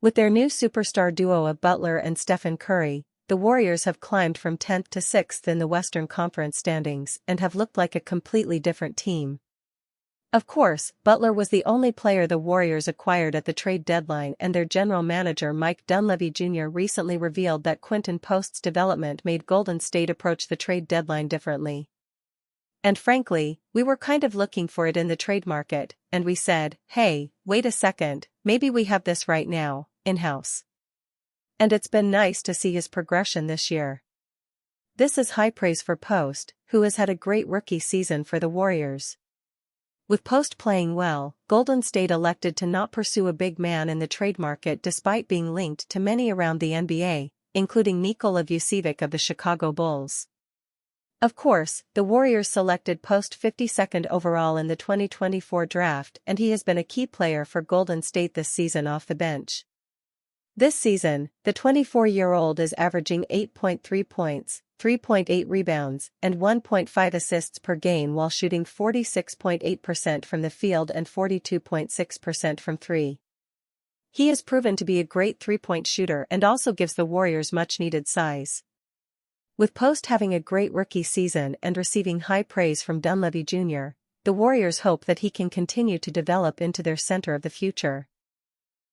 With their new superstar duo of Butler and Stephen Curry, the Warriors have climbed from 10th to 6th in the Western Conference standings and have looked like a completely different team. Of course, Butler was the only player the Warriors acquired at the trade deadline, and their general manager Mike Dunleavy Jr. recently revealed that Quinton Post's development made Golden State approach the trade deadline differently. And frankly, we were kind of looking for it in the trade market, and we said, hey, wait a second, maybe we have this right now, in-house. And it's been nice to see his progression this year. This is high praise for Post, who has had a great rookie season for the Warriors. With Post playing well, Golden State elected to not pursue a big man in the trade market despite being linked to many around the NBA, including Nikola Vucevic of the Chicago Bulls. Of course, the Warriors selected Post 52nd overall in the 2024 draft, and he has been a key player for Golden State this season off the bench. This season, the 24-year-old is averaging 8.3 points, 3.8 rebounds, and 1.5 assists per game while shooting 46.8% from the field and 42.6% from three. He has proven to be a great three-point shooter and also gives the Warriors much-needed size. With Post having a great rookie season and receiving high praise from Dunleavy Jr., the Warriors hope that he can continue to develop into their center of the future.